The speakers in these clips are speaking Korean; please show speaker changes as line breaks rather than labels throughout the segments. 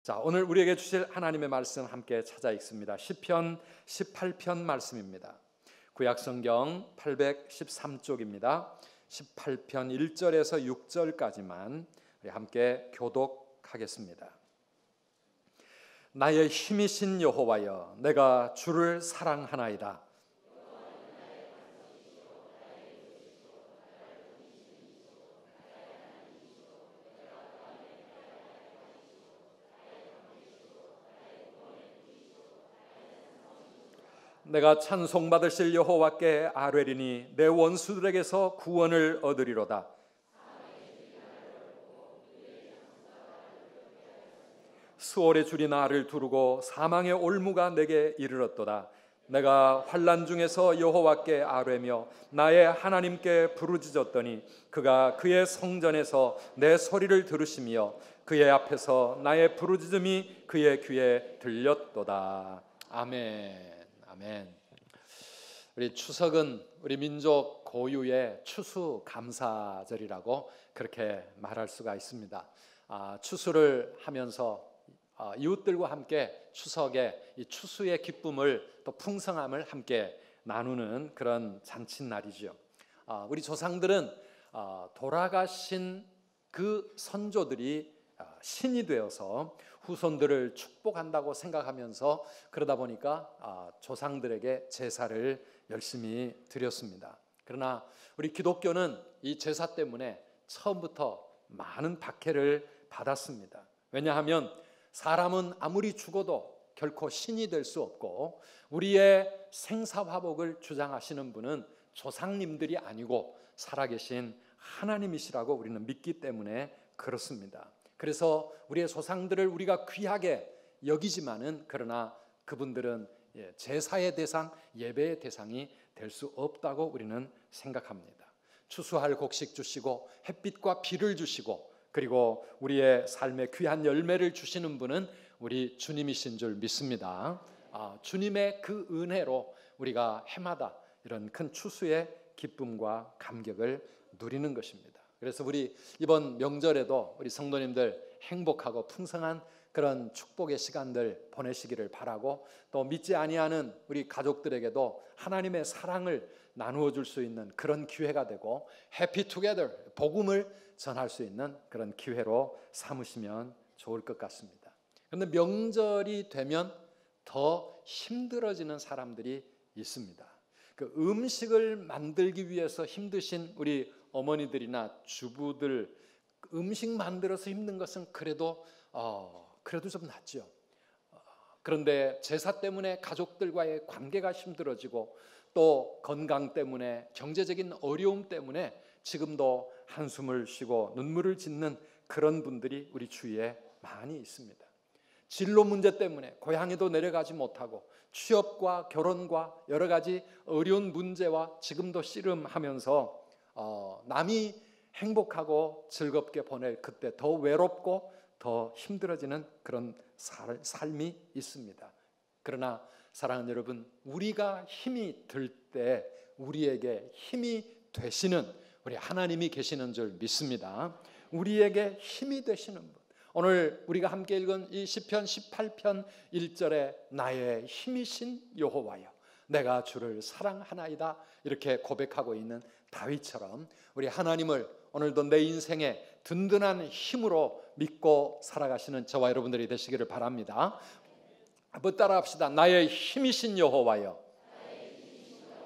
자, 오늘 우리에게 주실 하나님의 말씀 함께 찾아 읽습니다. 시편 18편 말씀입니다. 구약성경 813쪽입니다. 18편 1절에서 6절까지만 우리 함께 교독하겠습니다. 나의 힘이신 여호와여, 내가 주를 사랑하나이다. 내가 찬송받으실 여호와께 아뢰리니 내 원수들에게서 구원을 얻으리로다. 수월의 줄이 나를 두르고 사망의 올무가 내게 이르렀도다. 내가 환난 중에서 여호와께 아뢰며 나의 하나님께 부르짖었더니 그가 그의 성전에서 내 소리를 들으시며 그의 앞에서 나의 부르짖음이 그의 귀에 들렸도다. 아멘. 아멘. 우리 추석은 우리 민족 고유의 추수감사절이라고 그렇게 말할 수가 있습니다. 추수를 하면서 이웃들과 함께 추석의 이 추수의 기쁨을 또 풍성함을 함께 나누는 그런 잔칫날이죠. 우리 조상들은 돌아가신 그 선조들이 신이 되어서 후손들을 축복한다고 생각하면서 그러다 보니까 조상들에게 제사를 열심히 드렸습니다. 그러나 우리 기독교는 이 제사 때문에 처음부터 많은 박해를 받았습니다. 왜냐하면 사람은 아무리 죽어도 결코 신이 될 수 없고 우리의 생사화복을 주장하시는 분은 조상님들이 아니고 살아계신 하나님이시라고 우리는 믿기 때문에 그렇습니다. 그래서 우리의 조상들을 우리가 귀하게 여기지만은 그러나 그분들은 제사의 대상, 예배의 대상이 될 수 없다고 우리는 생각합니다. 추수할 곡식 주시고 햇빛과 비를 주시고 그리고 우리의 삶의 귀한 열매를 주시는 분은 우리 주님이신 줄 믿습니다. 주님의 그 은혜로 우리가 해마다 이런 큰 추수의 기쁨과 감격을 누리는 것입니다. 그래서 우리 이번 명절에도 우리 성도님들 행복하고 풍성한 그런 축복의 시간들 보내시기를 바라고 또 믿지 아니하는 우리 가족들에게도 하나님의 사랑을 나누어 줄 수 있는 그런 기회가 되고 해피 투게더 복음을 전할 수 있는 그런 기회로 삼으시면 좋을 것 같습니다. 그런데 명절이 되면 더 힘들어지는 사람들이 있습니다. 그 음식을 만들기 위해서 힘드신 우리 어머니들이나 주부들 음식 만들어서 힘든 것은 그래도 좀 낫죠. 그런데 제사 때문에 가족들과의 관계가 힘들어지고 또 건강 때문에 경제적인 어려움 때문에 지금도 한숨을 쉬고 눈물을 짓는 그런 분들이 우리 주위에 많이 있습니다. 진로 문제 때문에 고향에도 내려가지 못하고 취업과 결혼과 여러 가지 어려운 문제와 지금도 씨름하면서 남이 행복하고 즐겁게 보낼 그때 더 외롭고 더 힘들어지는 그런 삶이 있습니다. 그러나 사랑하는 여러분, 우리가 힘이 들 때 우리에게 힘이 되시는 우리 하나님이 계시는 줄 믿습니다. 우리에게 힘이 되시는 분. 오늘 우리가 함께 읽은 이 시편 18편 1절에 나의 힘이신 여호와여, 내가 주를 사랑하나이다 이렇게 고백하고 있는 다윗처럼 우리 하나님을 오늘도 내 인생에 든든한 힘으로 믿고 살아가시는 저와 여러분들이 되시기를 바랍니다. 한번 따라합시다. 나의 힘이신 여호와여,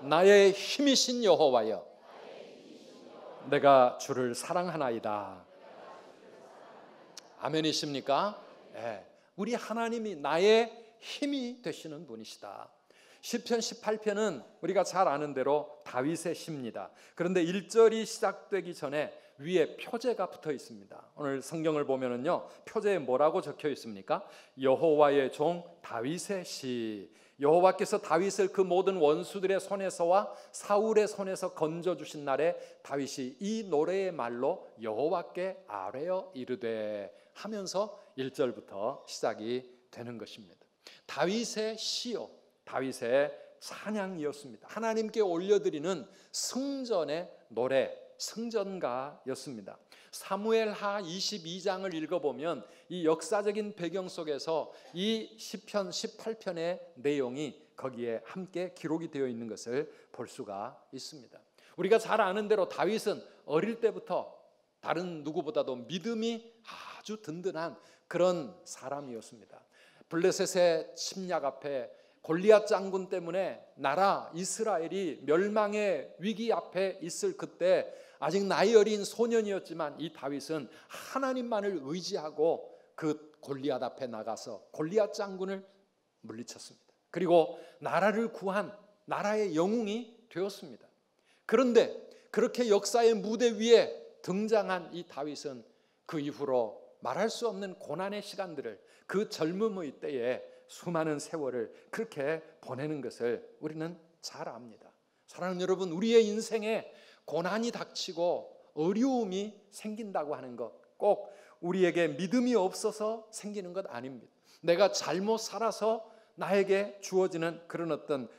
나의 힘이신 여호와여, 내가 주를 사랑하나이다. 아멘이십니까? 네. 우리 하나님이 나의 힘이 되시는 분이시다. 시편 18편은 우리가 잘 아는 대로 다윗의 시입니다. 그런데 1절이 시작되기 전에 위에 표제가 붙어 있습니다. 오늘 성경을 보면은요, 표제에 뭐라고 적혀 있습니까? 여호와의 종 다윗의 시. 여호와께서 다윗을 그 모든 원수들의 손에서와 사울의 손에서 건져 주신 날에 다윗이 이 노래의 말로 여호와께 아뢰어 이르되 하면서 1절부터 시작이 되는 것입니다. 다윗의 시요, 다윗의 찬양이었습니다. 하나님께 올려드리는 승전의 노래, 성전가였습니다. 사무엘하 22장을 읽어보면 이 역사적인 배경 속에서 이 시편 18편의 내용이 거기에 함께 기록이 되어 있는 것을 볼 수가 있습니다. 우리가 잘 아는 대로 다윗은 어릴 때부터 다른 누구보다도 믿음이 아주 든든한 그런 사람이었습니다. 블레셋의 침략 앞에 골리앗 장군 때문에 나라 이스라엘이 멸망의 위기 앞에 있을 그때 아직 나이 어린 소년이었지만 이 다윗은 하나님만을 의지하고 그 골리앗 앞에 나가서 골리앗 장군을 물리쳤습니다. 그리고 나라를 구한 나라의 영웅이 되었습니다. 그런데 그렇게 역사의 무대 위에 등장한 이 다윗은 그 이후로 말할 수 없는 고난의 시간들을 그 젊음의 때에 수많은 세월을 그렇게 보내는 것을 우리는 잘 압니다. 사랑하는 여러분, 우리의 인생에 고난이 닥치고 어려움이 생긴다고 하는 것 꼭 우리에게 믿음이 없어서 생기는 것 아닙니다. 내가 잘못 살아서 나에게 주어지는 그런 어떤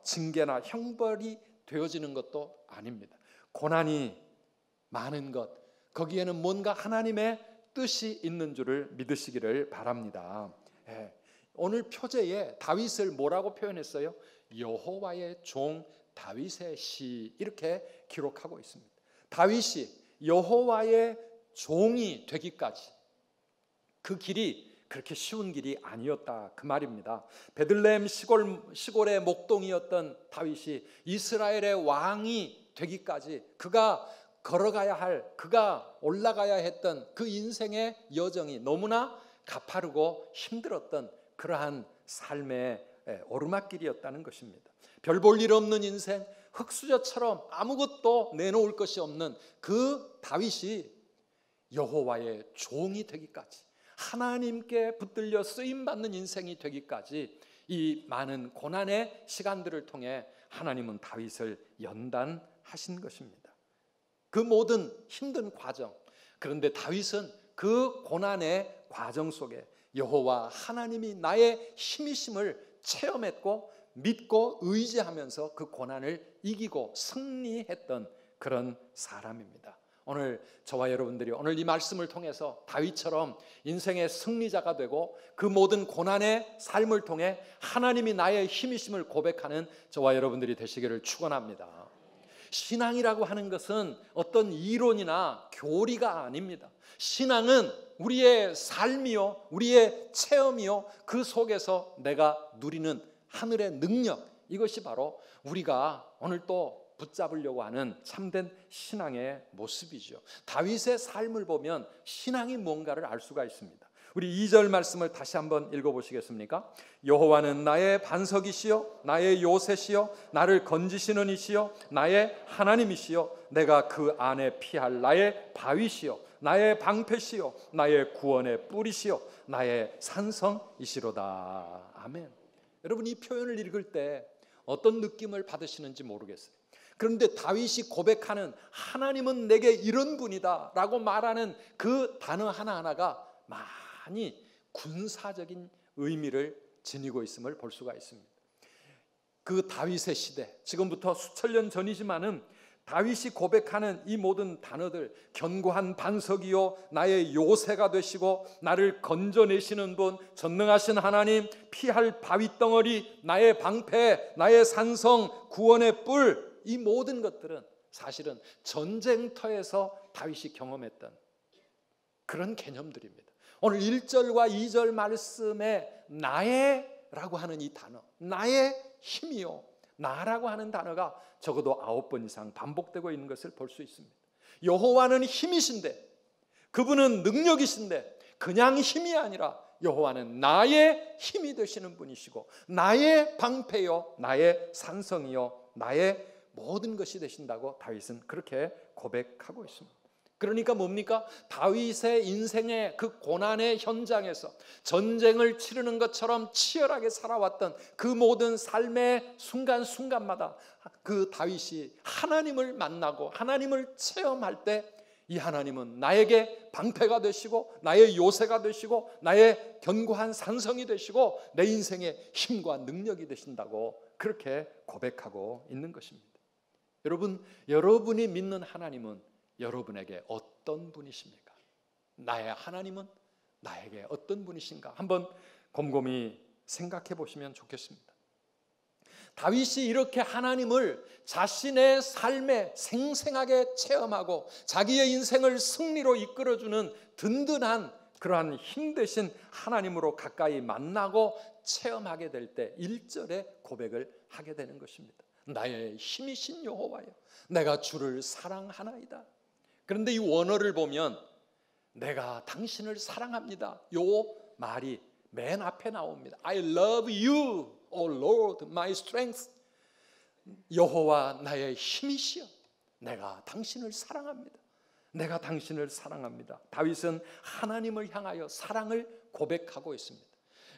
징계나 형벌이 되어지는 것도 아닙니다. 고난이 많은 것, 거기에는 뭔가 하나님의 뜻이 있는 줄을 믿으시기를 바랍니다. 오늘 표제에 다윗을 뭐라고 표현했어요? 여호와의 종 다윗의 시, 이렇게 기록하고 있습니다. 다윗이 여호와의 종이 되기까지 그 길이 그렇게 쉬운 길이 아니었다, 그 말입니다. 베들레헴 시골의 목동이었던 다윗이 이스라엘의 왕이 되기까지 그가 걸어가야 할, 그가 올라가야 했던 그 인생의 여정이 너무나 가파르고 힘들었던 그러한 삶의 오르막길이었다는 것입니다. 별 볼 일 없는 인생, 흙수저처럼 아무것도 내놓을 것이 없는 그 다윗이 여호와의 종이 되기까지, 하나님께 붙들려 쓰임받는 인생이 되기까지 이 많은 고난의 시간들을 통해 하나님은 다윗을 연단하신 것입니다. 그 모든 힘든 과정, 그런데 다윗은 그 고난의 과정 속에 여호와 하나님이 나의 힘이심을 체험했고 믿고 의지하면서 그 고난을 이기고 승리했던 그런 사람입니다. 오늘 저와 여러분들이 오늘 이 말씀을 통해서 다윗처럼 인생의 승리자가 되고 그 모든 고난의 삶을 통해 하나님이 나의 힘이심을 고백하는 저와 여러분들이 되시기를 축원합니다. 신앙이라고 하는 것은 어떤 이론이나 교리가 아닙니다. 신앙은 우리의 삶이요, 우리의 체험이요, 그 속에서 내가 누리는 하늘의 능력, 이것이 바로 우리가 오늘 또 붙잡으려고 하는 참된 신앙의 모습이죠. 다윗의 삶을 보면 신앙이 뭔가를 알 수가 있습니다. 우리 2절 말씀을 다시 한번 읽어보시겠습니까? 여호와는 나의 반석이시요 나의 요새시요 나를 건지시는 이시요 나의 하나님이시요 내가 그 안에 피할 나의 바위시요 나의 방패시요 나의 구원의 뿌리시요 나의 산성이시로다. 아멘. 여러분, 이 표현을 읽을 때 어떤 느낌을 받으시는지 모르겠어요. 그런데 다윗이 고백하는 하나님은 내게 이런 분이다 라고 말하는 그 단어 하나하나가 많이 군사적인 의미를 지니고 있음을 볼 수가 있습니다. 그 다윗의 시대, 지금부터 수천 년 전이지만은 다윗이 고백하는 이 모든 단어들, 견고한 반석이요 나의 요새가 되시고 나를 건져내시는 분, 전능하신 하나님, 피할 바위덩어리, 나의 방패, 나의 산성, 구원의 뿔, 이 모든 것들은 사실은 전쟁터에서 다윗이 경험했던 그런 개념들입니다. 오늘 1절과 2절 말씀에 나의라고 하는 이 단어, 나의 힘이요, 나라고 하는 단어가 적어도 9번 이상 반복되고 있는 것을 볼 수 있습니다. 여호와는 힘이신데, 그분은 능력이신데, 그냥 힘이 아니라 여호와는 나의 힘이 되시는 분이시고 나의 방패요 나의 산성이요 나의 모든 것이 되신다고 다윗은 그렇게 고백하고 있습니다. 그러니까 뭡니까? 다윗의 인생의 그 고난의 현장에서 전쟁을 치르는 것처럼 치열하게 살아왔던 그 모든 삶의 순간순간마다 그 다윗이 하나님을 만나고 하나님을 체험할 때 이 하나님은 나에게 방패가 되시고 나의 요새가 되시고 나의 견고한 산성이 되시고 내 인생의 힘과 능력이 되신다고 그렇게 고백하고 있는 것입니다. 여러분, 여러분이 믿는 하나님은 여러분에게 어떤 분이십니까? 나의 하나님은 나에게 어떤 분이신가? 한번 곰곰이 생각해 보시면 좋겠습니다. 다윗이 이렇게 하나님을 자신의 삶에 생생하게 체험하고 자기의 인생을 승리로 이끌어주는 든든한 그러한 힘되신 하나님으로 가까이 만나고 체험하게 될 때 1절에 고백을 하게 되는 것입니다. 나의 힘이신 여호와여, 내가 주를 사랑하나이다. 그런데 이 원어를 보면 내가 당신을 사랑합니다, 요 말이 맨 앞에 나옵니다. I love you, O Lord, my strength. 여호와 나의 힘이시여, 내가 당신을 사랑합니다. 내가 당신을 사랑합니다. 다윗은 하나님을 향하여 사랑을 고백하고 있습니다.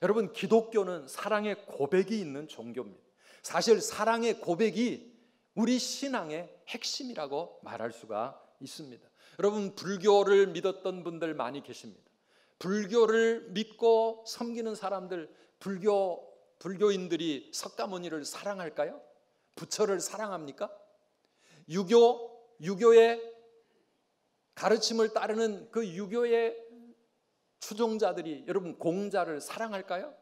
여러분, 기독교는 사랑의 고백이 있는 종교입니다. 사실 사랑의 고백이 우리 신앙의 핵심이라고 말할 수가 있습니다. 여러분, 불교를 믿었던 분들 많이 계십니다. 불교를 믿고 섬기는 사람들, 불교인들이 석가모니를 사랑할까요? 부처를 사랑합니까? 유교의 가르침을 따르는 그 유교의 추종자들이 여러분 공자를 사랑할까요?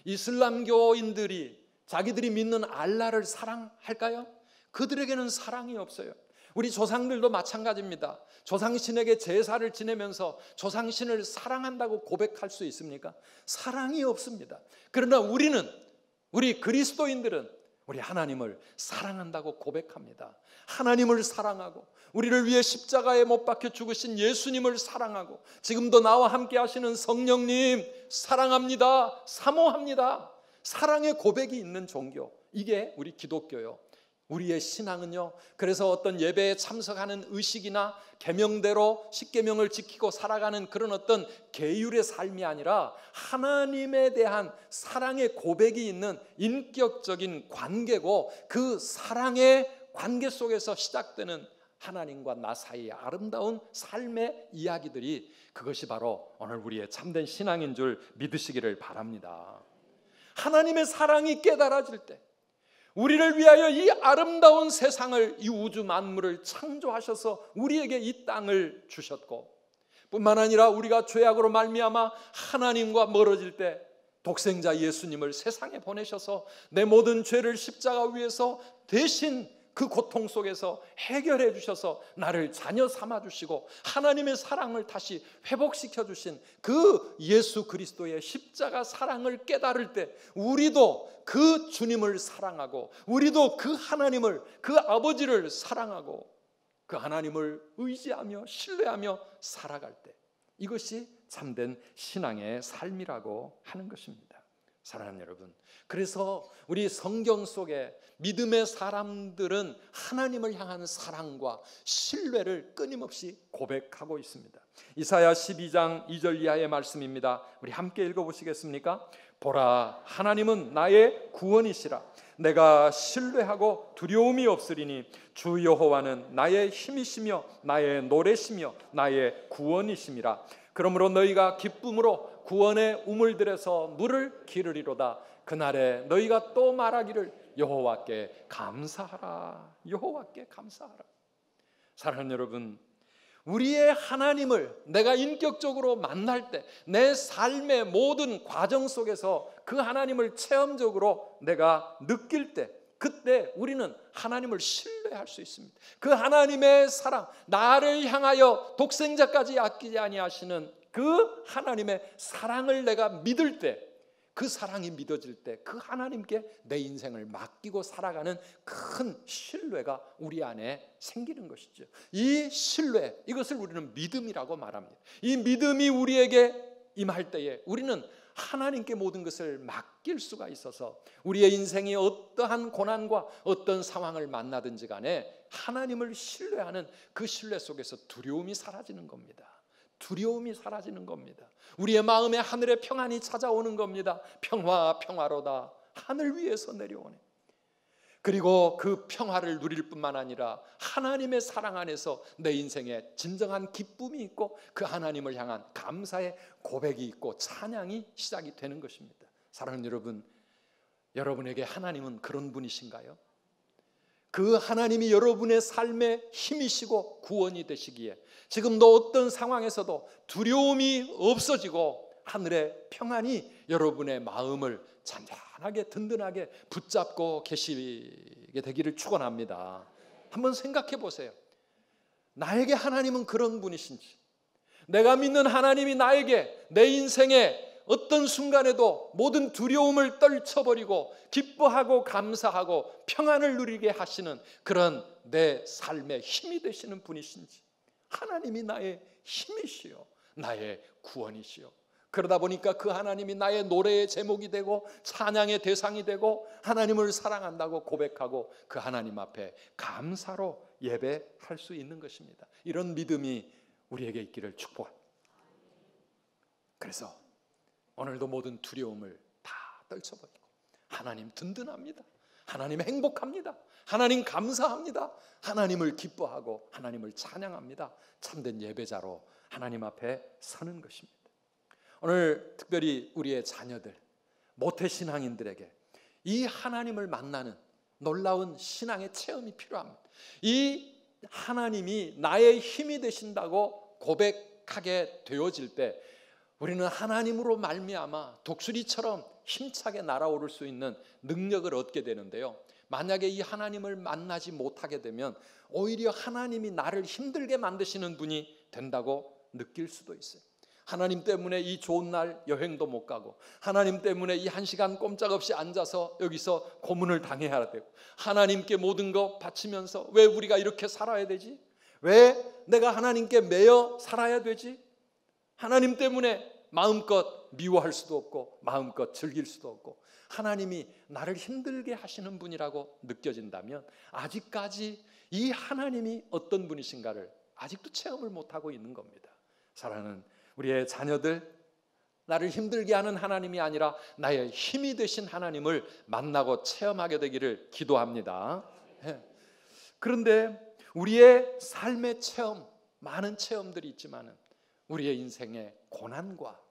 이슬람교인들이 자기들이 믿는 알라를 사랑할까요? 그들에게는 사랑이 없어요. 우리 조상들도 마찬가지입니다. 조상신에게 제사를 지내면서 조상신을 사랑한다고 고백할 수 있습니까? 사랑이 없습니다. 그러나 우리 그리스도인들은 우리 하나님을 사랑한다고 고백합니다. 하나님을 사랑하고 우리를 위해 십자가에 못 박혀 죽으신 예수님을 사랑하고 지금도 나와 함께 하시는 성령님 사랑합니다, 사모합니다. 사랑의 고백이 있는 종교, 이게 우리 기독교요. 우리의 신앙은요, 그래서 어떤 예배에 참석하는 의식이나 계명대로 십계명을 지키고 살아가는 그런 어떤 계율의 삶이 아니라 하나님에 대한 사랑의 고백이 있는 인격적인 관계고, 그 사랑의 관계 속에서 시작되는 하나님과 나 사이의 아름다운 삶의 이야기들이, 그것이 바로 오늘 우리의 참된 신앙인 줄 믿으시기를 바랍니다. 하나님의 사랑이 깨달아질 때, 우리를 위하여 이 아름다운 세상을, 이 우주 만물을 창조하셔서 우리에게 이 땅을 주셨고, 뿐만 아니라 우리가 죄악으로 말미암아 하나님과 멀어질 때 독생자 예수님을 세상에 보내셔서 내 모든 죄를 십자가 위에서 대신 그 고통 속에서 해결해 주셔서 나를 자녀 삼아 주시고 하나님의 사랑을 다시 회복시켜 주신 그 예수 그리스도의 십자가 사랑을 깨달을 때, 우리도 그 주님을 사랑하고 우리도 그 하나님을, 그 아버지를 사랑하고 그 하나님을 의지하며 신뢰하며 살아갈 때, 이것이 참된 신앙의 삶이라고 하는 것입니다. 사랑하는 여러분, 그래서 우리 성경 속에 믿음의 사람들은 하나님을 향한 사랑과 신뢰를 끊임없이 고백하고 있습니다. 이사야 12장 2절 이하의 말씀입니다. 우리 함께 읽어보시겠습니까? 보라, 하나님은 나의 구원이시라. 내가 신뢰하고 두려움이 없으리니 주 여호와는 나의 힘이시며 나의 노래시며 나의 구원이심이라. 그러므로 너희가 기쁨으로 구원의 우물들에서 물을 기르리로다. 그날에 너희가 또 말하기를 여호와께 감사하라, 여호와께 감사하라. 사랑하는 여러분, 우리의 하나님을 내가 인격적으로 만날 때, 내 삶의 모든 과정 속에서 그 하나님을 체험적으로 내가 느낄 때, 그때 우리는 하나님을 신뢰할 수 있습니다. 그 하나님의 사랑, 나를 향하여 독생자까지 아끼지 아니하시는 그 하나님의 사랑을 내가 믿을 때, 그 사랑이 믿어질 때 그 하나님께 내 인생을 맡기고 살아가는 큰 신뢰가 우리 안에 생기는 것이죠. 이 신뢰, 이것을 우리는 믿음이라고 말합니다. 이 믿음이 우리에게 임할 때에 우리는 하나님께 모든 것을 맡길 수가 있어서 우리의 인생이 어떠한 고난과 어떤 상황을 만나든지 간에 하나님을 신뢰하는 그 신뢰 속에서 두려움이 사라지는 겁니다. 두려움이 사라지는 겁니다. 우리의 마음에 하늘의 평안이 찾아오는 겁니다. 평화 평화로다, 하늘 위에서 내려오네. 그리고 그 평화를 누릴 뿐만 아니라 하나님의 사랑 안에서 내 인생에 진정한 기쁨이 있고 그 하나님을 향한 감사의 고백이 있고 찬양이 시작이 되는 것입니다. 사랑하는 여러분, 여러분에게 하나님은 그런 분이신가요? 그 하나님이 여러분의 삶의 힘이시고 구원이 되시기에 지금도 어떤 상황에서도 두려움이 없어지고 하늘의 평안이 여러분의 마음을 잔잔하게 든든하게 붙잡고 계시게 되기를 축원합니다. 한번 생각해 보세요. 나에게 하나님은 그런 분이신지, 내가 믿는 하나님이 나에게 내 인생에 어떤 순간에도 모든 두려움을 떨쳐버리고 기뻐하고 감사하고 평안을 누리게 하시는 그런 내 삶의 힘이 되시는 분이신지, 하나님이 나의 힘이시요 나의 구원이시요, 그러다 보니까 그 하나님이 나의 노래의 제목이 되고 찬양의 대상이 되고 하나님을 사랑한다고 고백하고 그 하나님 앞에 감사로 예배할 수 있는 것입니다. 이런 믿음이 우리에게 있기를 축복합니다. 그래서 오늘도 모든 두려움을 다 떨쳐버리고 하나님 든든합니다. 하나님 행복합니다. 하나님 감사합니다. 하나님을 기뻐하고 하나님을 찬양합니다. 참된 예배자로 하나님 앞에 서는 것입니다. 오늘 특별히 우리의 자녀들, 모태신앙인들에게 이 하나님을 만나는 놀라운 신앙의 체험이 필요합니다. 이 하나님이 나의 힘이 되신다고 고백하게 되어질 때 우리는 하나님으로 말미암아 독수리처럼 힘차게 날아오를 수 있는 능력을 얻게 되는데요, 만약에 이 하나님을 만나지 못하게 되면 오히려 하나님이 나를 힘들게 만드시는 분이 된다고 느낄 수도 있어요. 하나님 때문에 이 좋은 날 여행도 못 가고, 하나님 때문에 이 1시간 꼼짝없이 앉아서 여기서 고문을 당해야 되고, 하나님께 모든 거 바치면서 왜 우리가 이렇게 살아야 되지? 왜 내가 하나님께 매여 살아야 되지? 하나님 때문에 마음껏 미워할 수도 없고 마음껏 즐길 수도 없고 하나님이 나를 힘들게 하시는 분이라고 느껴진다면 아직까지 이 하나님이 어떤 분이신가를 아직도 체험을 못하고 있는 겁니다. 사랑하는 우리의 자녀들, 나를 힘들게 하는 하나님이 아니라 나의 힘이 되신 하나님을 만나고 체험하게 되기를 기도합니다. 그런데 우리의 삶의 체험, 많은 체험들이 있지만 우리의 인생의 고난과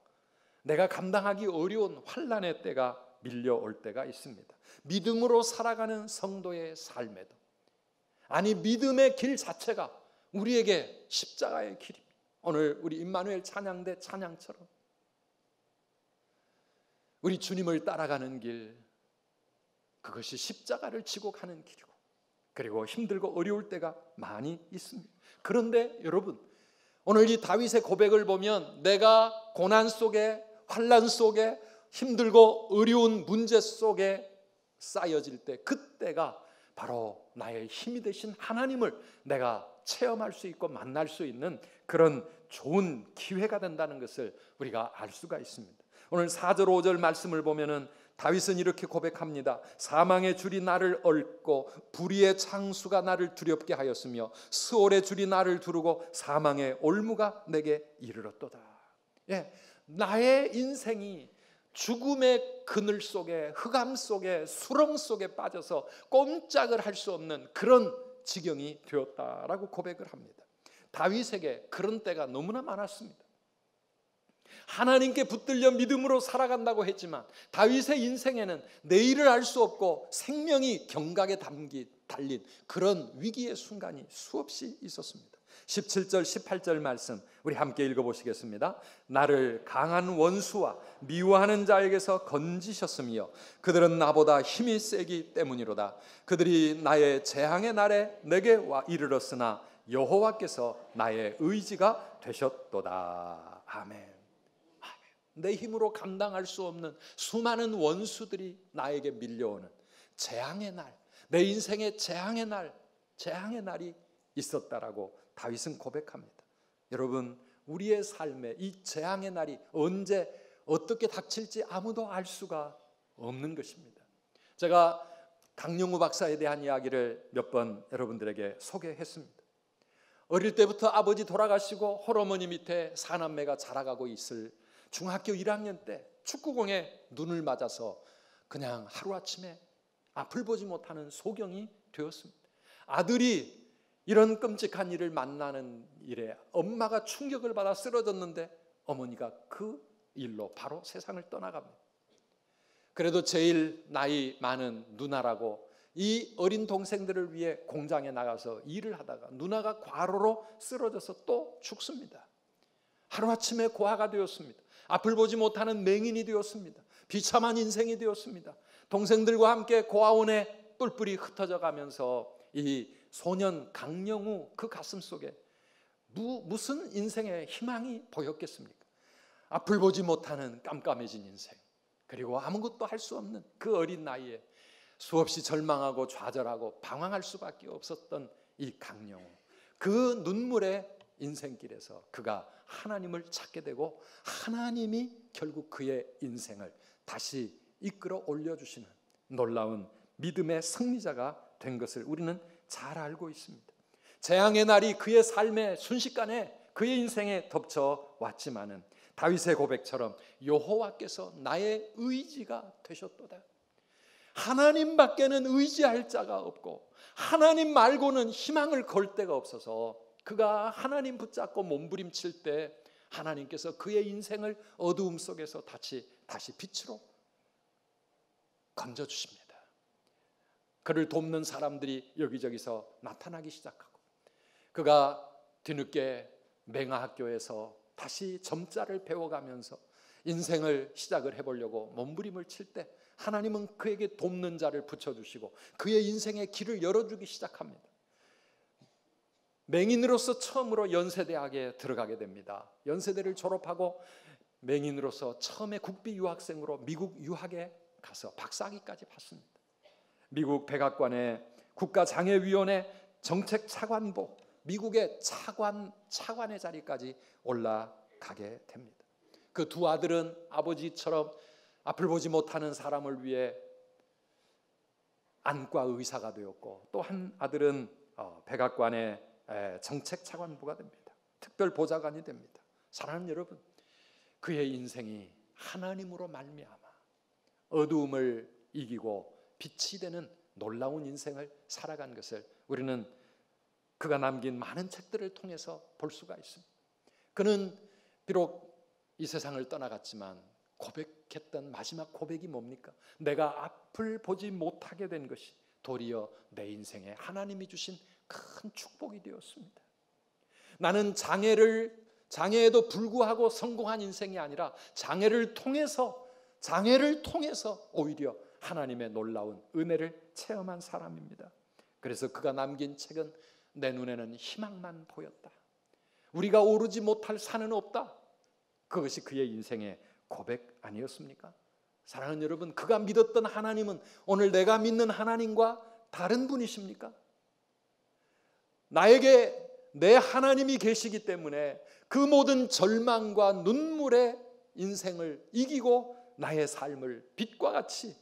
내가 감당하기 어려운 환난의 때가 밀려올 때가 있습니다. 믿음으로 살아가는 성도의 삶에도, 아니 믿음의 길 자체가 우리에게 십자가의 길입니다. 오늘 우리 임마누엘 찬양대 찬양처럼 우리 주님을 따라가는 길, 그것이 십자가를 지고 가는 길이고, 그리고 힘들고 어려울 때가 많이 있습니다. 그런데 여러분, 오늘 이 다윗의 고백을 보면 내가 고난 속에, 환난 속에, 힘들고 어려운 문제 속에 쌓여질 때, 그때가 바로 나의 힘이 되신 하나님을 내가 체험할 수 있고 만날 수 있는 그런 좋은 기회가 된다는 것을 우리가 알 수가 있습니다. 오늘 4절 5절 말씀을 보면은 다윗은 이렇게 고백합니다. 사망의 줄이 나를 얽고 불의의 창수가 나를 두렵게 하였으며 스올의 줄이 나를 두르고 사망의 올무가 내게 이르렀도다. 나의 인생이 죽음의 그늘 속에, 흑암 속에, 수렁 속에 빠져서 꼼짝을 할 수 없는 그런 지경이 되었다라고 고백을 합니다. 다윗에게 그런 때가 너무나 많았습니다. 하나님께 붙들려 믿음으로 살아간다고 했지만 다윗의 인생에는 내일을 알 수 없고 생명이 경각에 달린 그런 위기의 순간이 수없이 있었습니다. 17절 18절 말씀 우리 함께 읽어보시겠습니다. 나를 강한 원수와 미워하는 자에게서 건지셨으며 그들은 나보다 힘이 세기 때문이로다. 그들이 나의 재앙의 날에 내게 와 이르렀으나 여호와께서 나의 의지가 되셨도다. 아멘. 내 힘으로 감당할 수 없는 수많은 원수들이 나에게 밀려오는 재앙의 날, 내 인생의 재앙의 날이 있었다라고 다윗은 고백합니다. 여러분, 우리의 삶에 이 재앙의 날이 언제 어떻게 닥칠지 아무도 알 수가 없는 것입니다. 제가 강영우 박사에 대한 이야기를 몇 번 여러분들에게 소개했습니다. 어릴 때부터 아버지 돌아가시고 홀어머니 밑에 사남매가 자라가고 있을 중학교 1학년 때 축구공에 눈을 맞아서 그냥 하루아침에 앞을 보지 못하는 소경이 되었습니다. 아들이 이런 끔찍한 일을 만나는 일에 엄마가 충격을 받아 쓰러졌는데 어머니가 그 일로 바로 세상을 떠나갑니다. 그래도 제일 나이 많은 누나라고 이 어린 동생들을 위해 공장에 나가서 일을 하다가 누나가 과로로 쓰러져서 또 죽습니다. 하루아침에 고아가 되었습니다. 앞을 보지 못하는 맹인이 되었습니다. 비참한 인생이 되었습니다. 동생들과 함께 고아원에 뿔뿔이 흩어져 가면서 이 소년 강영우 그 가슴 속에 무슨 인생의 희망이 보였겠습니까? 앞을 보지 못하는 깜깜해진 인생, 그리고 아무것도 할 수 없는 그 어린 나이에 수없이 절망하고 좌절하고 방황할 수밖에 없었던 이 강영우, 그 눈물의 인생길에서 그가 하나님을 찾게 되고 하나님이 결국 그의 인생을 다시 이끌어 올려주시는 놀라운 믿음의 승리자가 된 것을 우리는 잘 알고 있습니다. 재앙의 날이 그의 삶의 순식간에 그의 인생에 덮쳐왔지만은 다윗의 고백처럼 여호와께서 나의 의지가 되셨도다. 하나님밖에는 의지할 자가 없고 하나님 말고는 희망을 걸 데가 없어서 그가 하나님 붙잡고 몸부림칠 때 하나님께서 그의 인생을 어두움 속에서 다시 빛으로 건져주십니다. 그를 돕는 사람들이 여기저기서 나타나기 시작하고 그가 뒤늦게 맹아학교에서 다시 점자를 배워가면서 인생을 시작을 해보려고 몸부림을 칠 때 하나님은 그에게 돕는 자를 붙여주시고 그의 인생의 길을 열어주기 시작합니다. 맹인으로서 처음으로 연세대학에 들어가게 됩니다. 연세대를 졸업하고 맹인으로서 처음에 국비 유학생으로 미국 유학에 가서 박사학위까지 받습니다. 미국 백악관의 국가장애위원회 정책차관보, 미국의 차관의 자리까지 올라가게 됩니다. 그 두 아들은 아버지처럼 앞을 보지 못하는 사람을 위해 안과 의사가 되었고 또 한 아들은 백악관의 정책차관보가 됩니다. 특별보좌관이 됩니다. 사랑하는 여러분, 그의 인생이 하나님으로 말미암아 어두움을 이기고 빛이 되는 놀라운 인생을 살아간 것을 우리는 그가 남긴 많은 책들을 통해서 볼 수가 있습니다. 그는 비록 이 세상을 떠나갔지만 고백했던 마지막 고백이 뭡니까? 내가 앞을 보지 못하게 된 것이 도리어 내 인생에 하나님이 주신 큰 축복이 되었습니다. 나는 장애에도 불구하고 성공한 인생이 아니라 장애를 통해서 오히려 하나님의 놀라운 은혜를 체험한 사람입니다. 그래서 그가 남긴 책은 내 눈에는 희망만 보였다. 우리가 오르지 못할 산은 없다. 그것이 그의 인생의 고백 아니었습니까? 사랑하는 여러분, 그가 믿었던 하나님은 오늘 내가 믿는 하나님과 다른 분이십니까? 나에게 내 하나님이 계시기 때문에 그 모든 절망과 눈물의 인생을 이기고 나의 삶을 빛과 같이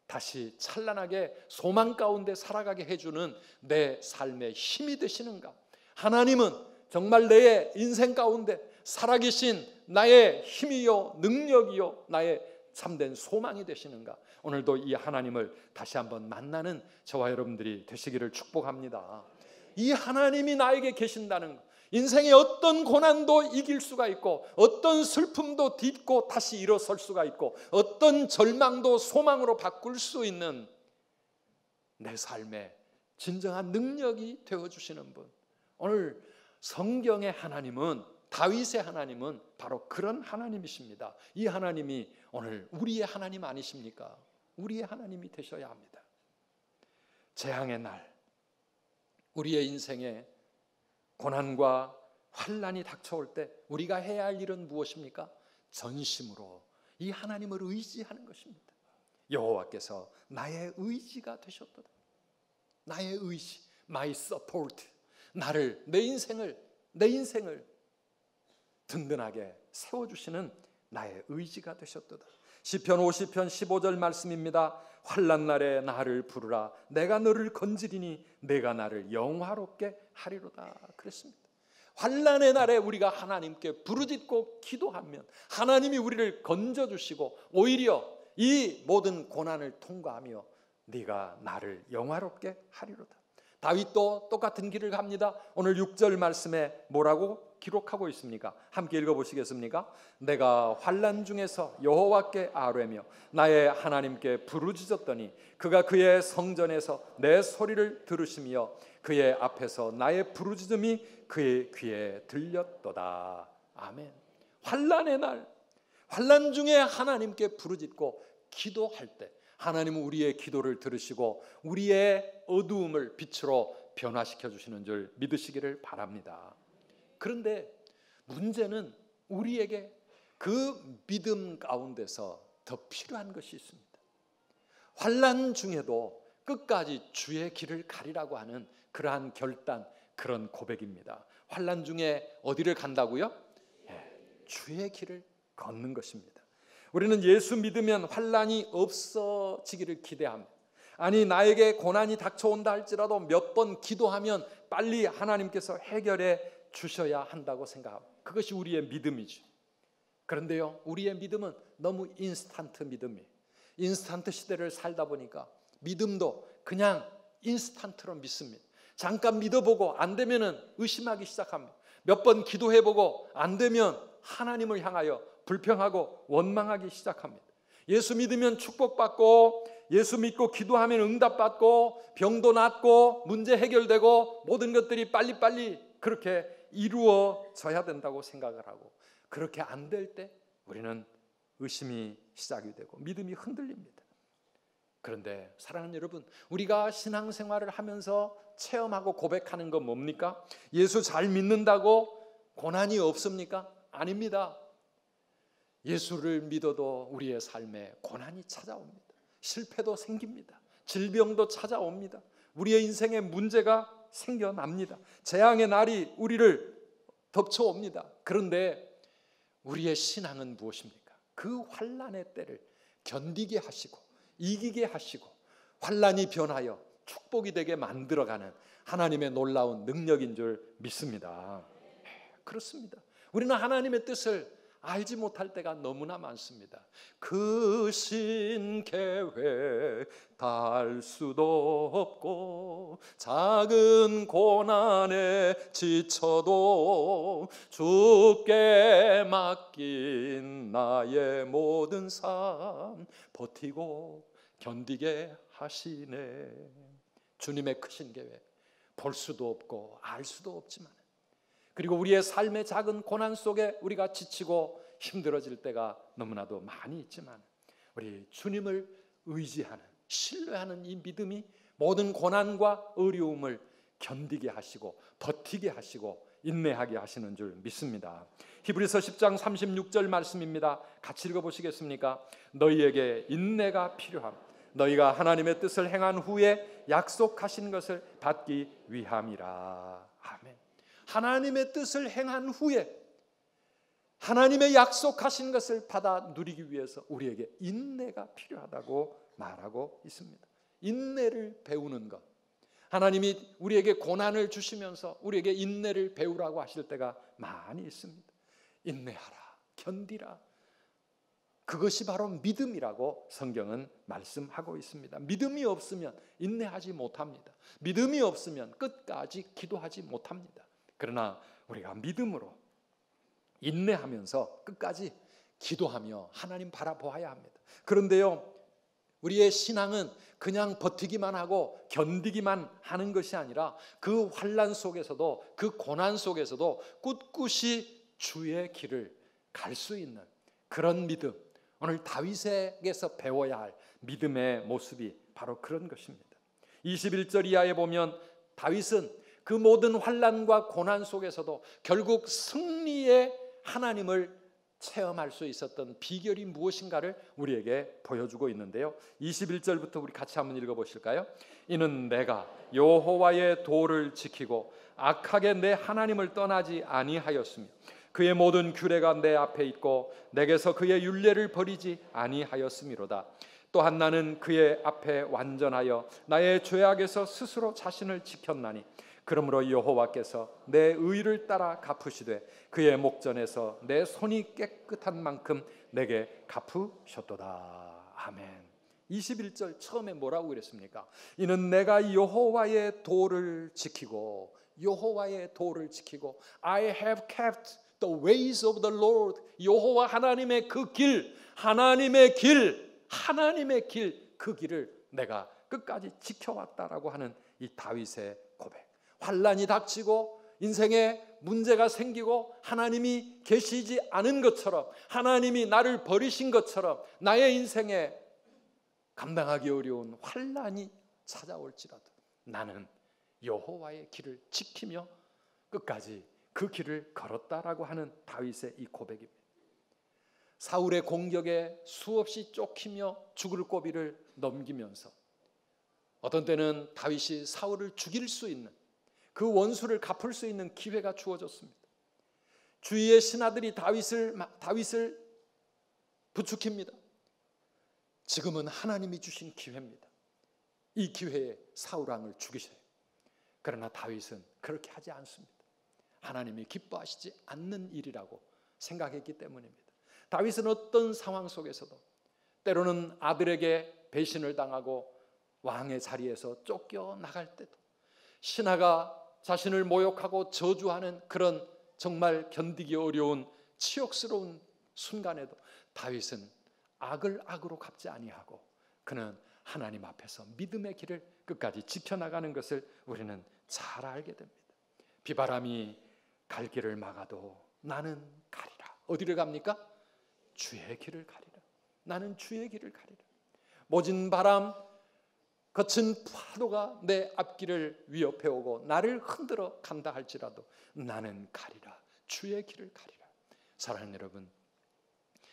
다시 찬란하게 소망 가운데 살아가게 해주는 내 삶의 힘이 되시는가? 하나님은 정말 내 인생 가운데 살아계신 나의 힘이요 능력이요 나의 참된 소망이 되시는가? 오늘도 이 하나님을 다시 한번 만나는 저와 여러분들이 되시기를 축복합니다. 이 하나님이 나에게 계신다는 것, 인생의 어떤 고난도 이길 수가 있고 어떤 슬픔도 딛고 다시 일어설 수가 있고 어떤 절망도 소망으로 바꿀 수 있는 내 삶의 진정한 능력이 되어주시는 분, 오늘 성경의 하나님은, 다윗의 하나님은 바로 그런 하나님이십니다. 이 하나님이 오늘 우리의 하나님 아니십니까? 우리의 하나님이 되셔야 합니다. 재앙의 날, 우리의 인생에 고난과 환난이 닥쳐올 때 우리가 해야 할 일은 무엇입니까? 전심으로 이 하나님을 의지하는 것입니다. 여호와께서 나의 의지가 되셨도다. 나의 의지, my support, 나를, 내 인생을 든든하게 세워주시는 나의 의지가 되셨도다. 시편 50편 15절 말씀입니다. 환난 날에 나를 부르라. 내가 너를 건지리니 내가 나를 영화롭게 하리로다. 그랬습니다. 환난의 날에 우리가 하나님께 부르짖고 기도하면 하나님이 우리를 건져주시고 오히려 이 모든 고난을 통과하며 네가 나를 영화롭게 하리로다. 다윗도 똑같은 길을 갑니다. 오늘 6절 말씀에 뭐라고 기록하고 있습니까? 함께 읽어보시겠습니까? 내가 환난 중에서 여호와께 아뢰며 나의 하나님께 부르짖었더니 그가 그의 성전에서 내 소리를 들으시며 그의 앞에서 나의 부르짖음이 그의 귀에 들렸도다. 아멘. 환난의 날, 환난 중에 하나님께 부르짖고 기도할 때 하나님은 우리의 기도를 들으시고 우리의 어두움을 빛으로 변화시켜 주시는 줄 믿으시기를 바랍니다. 그런데 문제는 우리에게 그 믿음 가운데서 더 필요한 것이 있습니다. 환난 중에도 끝까지 주의 길을 가리라고 하는 그러한 결단, 그런 고백입니다. 환난 중에 어디를 간다고요? 주의 길을 걷는 것입니다. 우리는 예수 믿으면 환난이 없어지기를 기대합니다. 아니, 나에게 고난이 닥쳐온다 할지라도 몇 번 기도하면 빨리 하나님께서 해결해 주셔야 한다고 생각합니다. 그것이 우리의 믿음이죠. 그런데요, 우리의 믿음은 너무 인스턴트 믿음이에요. 인스턴트 시대를 살다 보니까 믿음도 그냥 인스턴트로 믿습니다. 잠깐 믿어보고 안 되면 의심하기 시작합니다. 몇 번 기도해보고 안 되면 하나님을 향하여 불평하고 원망하기 시작합니다. 예수 믿으면 축복받고, 예수 믿고 기도하면 응답받고, 병도 낫고, 문제 해결되고, 모든 것들이 빨리빨리 그렇게 이루어져야 된다고 생각을 하고, 그렇게 안 될 때 우리는 의심이 시작이 되고 믿음이 흔들립니다. 그런데 사랑하는 여러분, 우리가 신앙생활을 하면서 체험하고 고백하는 건 뭡니까? 예수 잘 믿는다고 고난이 없습니까? 아닙니다. 예수를 믿어도 우리의 삶에 고난이 찾아옵니다. 실패도 생깁니다. 질병도 찾아옵니다. 우리의 인생에 문제가 생겨납니다. 재앙의 날이 우리를 덮쳐옵니다. 그런데 우리의 신앙은 무엇입니까? 그 환난의 때를 견디게 하시고 이기게 하시고 환난이 변하여 축복이 되게 만들어가는 하나님의 놀라운 능력인 줄 믿습니다. 그렇습니다. 우리는 하나님의 뜻을 알지 못할 때가 너무나 많습니다. 그 신 계획 다 알 수도 없고 작은 고난에 지쳐도 주께 맡긴 나의 모든 삶 버티고 견디게 하시네. 주님의 크신 계획 볼 수도 없고 알 수도 없지만, 그리고 우리의 삶의 작은 고난 속에 우리가 지치고 힘들어질 때가 너무나도 많이 있지만, 우리 주님을 의지하는, 신뢰하는 이 믿음이 모든 고난과 어려움을 견디게 하시고 버티게 하시고 인내하게 하시는 줄 믿습니다. 히브리서 10장 36절 말씀입니다. 같이 읽어보시겠습니까? 너희에게 인내가 필요함 너희가 하나님의 뜻을 행한 후에 약속하신 것을 받기 위함이라. 아멘. 하나님의 뜻을 행한 후에 하나님의 약속하신 것을 받아 누리기 위해서 우리에게 인내가 필요하다고 말하고 있습니다. 인내를 배우는 것, 하나님이 우리에게 고난을 주시면서 우리에게 인내를 배우라고 하실 때가 많이 있습니다. 인내하라, 견디라. 그것이 바로 믿음이라고 성경은 말씀하고 있습니다. 믿음이 없으면 인내하지 못합니다. 믿음이 없으면 끝까지 기도하지 못합니다. 그러나 우리가 믿음으로 인내하면서 끝까지 기도하며 하나님 바라보아야 합니다. 그런데요, 우리의 신앙은 그냥 버티기만 하고 견디기만 하는 것이 아니라 그 환난 속에서도, 그 고난 속에서도 꿋꿋이 주의 길을 갈 수 있는 그런 믿음, 오늘 다윗에게서 배워야 할 믿음의 모습이 바로 그런 것입니다. 21절 이하에 보면 다윗은 그 모든 환난과 고난 속에서도 결국 승리의 하나님을 체험할 수 있었던 비결이 무엇인가를 우리에게 보여주고 있는데요, 21절부터 우리 같이 한번 읽어보실까요? 이는 내가 여호와의 도를 지키고 악하게 내 하나님을 떠나지 아니하였으며 그의 모든 규례가 내 앞에 있고 내게서 그의 율례를 버리지 아니하였음이로다. 또한 나는 그의 앞에 완전하여 나의 죄악에서 스스로 자신을 지켰나니 그러므로 여호와께서 내 의를 따라 갚으시되 그의 목전에서 내 손이 깨끗한 만큼 내게 갚으셨도다. 아멘. 21절 처음에 뭐라고 그랬습니까? 이는 내가 여호와의 도를 지키고 여호와의 도를 지키고 I have kept the ways of the Lord. 여호와 하나님의 그 길, 하나님의 길, 그 길을 내가 끝까지 지켜왔다라고 하는 이 다윗의 고백. 환난이 닥치고 인생에 문제가 생기고 하나님이 계시지 않은 것처럼, 하나님이 나를 버리신 것처럼 나의 인생에 감당하기 어려운 환난이 찾아올지라도 나는 여호와의 길을 지키며 끝까지 그 길을 걸었다라고 하는 다윗의 이 고백입니다. 사울의 공격에 수없이 쫓기며 죽을 고비를 넘기면서 어떤 때는 다윗이 사울을 죽일 수 있는, 그 원수를 갚을 수 있는 기회가 주어졌습니다. 주위의 신하들이 다윗을 부추깁니다. 지금은 하나님이 주신 기회입니다. 이 기회에 사울 왕을 죽이셔요. 그러나 다윗은 그렇게 하지 않습니다. 하나님이 기뻐하시지 않는 일이라고 생각했기 때문입니다. 다윗은 어떤 상황 속에서도 때로는 아들에게 배신을 당하고 왕의 자리에서 쫓겨나갈 때도, 신하가 자신을 모욕하고 저주하는 그런 정말 견디기 어려운 치욕스러운 순간에도 다윗은 악을 악으로 갚지 아니하고 그는 하나님 앞에서 믿음의 길을 끝까지 지켜나가는 것을 우리는 잘 알게 됩니다. 비바람이 갈 길을 막아도 나는 가리라. 어디를 갑니까? 주의 길을 가리라. 나는 주의 길을 가리라. 모진 바람, 거친 파도가 내 앞길을 위협해 오고 나를 흔들어 간다 할지라도 나는 가리라. 주의 길을 가리라. 사랑하는 여러분,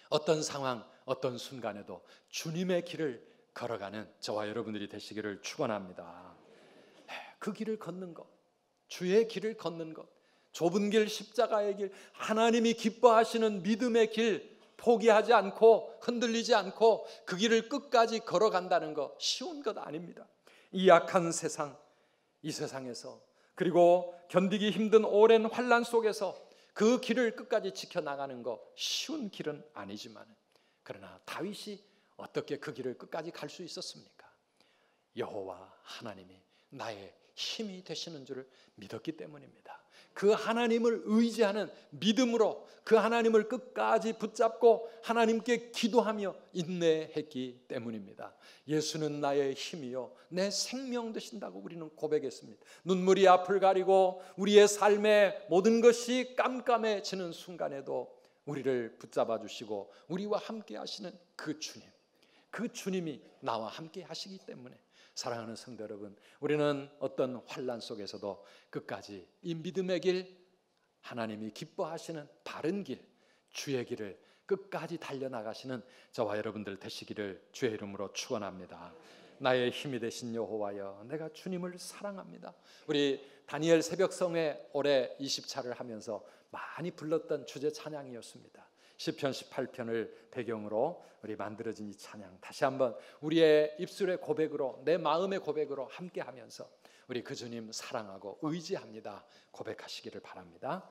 어떤 상황, 어떤 순간에도 주님의 길을 걸어가는 저와 여러분들이 되시기를 축원합니다. 그 길을 걷는 것, 주의 길을 걷는 것, 좁은 길, 십자가의 길, 하나님이 기뻐하시는 믿음의 길, 포기하지 않고 흔들리지 않고 그 길을 끝까지 걸어간다는 것 쉬운 것 아닙니다. 이 약한 세상, 이 세상에서, 그리고 견디기 힘든 오랜 환난 속에서 그 길을 끝까지 지켜나가는 것 쉬운 길은 아니지만, 그러나 다윗이 어떻게 그 길을 끝까지 갈 수 있었습니까? 여호와 하나님이 나의 힘이 되시는 줄을 믿었기 때문입니다. 그 하나님을 의지하는 믿음으로 그 하나님을 끝까지 붙잡고 하나님께 기도하며 인내했기 때문입니다. 예수는 나의 힘이요 내 생명 되신다고 우리는 고백했습니다. 눈물이 앞을 가리고 우리의 삶의 모든 것이 깜깜해지는 순간에도 우리를 붙잡아 주시고 우리와 함께 하시는 그 주님, 그 주님이 나와 함께 하시기 때문에 사랑하는 성도 여러분, 우리는 어떤 환난 속에서도 끝까지 이 믿음의 길, 하나님이 기뻐하시는 바른 길, 주의 길을 끝까지 달려나가시는 저와 여러분들 되시기를 주의 이름으로 축원합니다. 나의 힘이 되신 여호와여, 내가 주님을 사랑합니다. 우리 다니엘 새벽성회 올해 20차를 하면서 많이 불렀던 주제 찬양이었습니다. 시편 18편을 배경으로 우리 만들어진 이 찬양, 다시 한번 우리의 입술의 고백으로, 내 마음의 고백으로 함께 하면서 우리 그 주님 사랑하고 의지합니다 고백하시기를 바랍니다.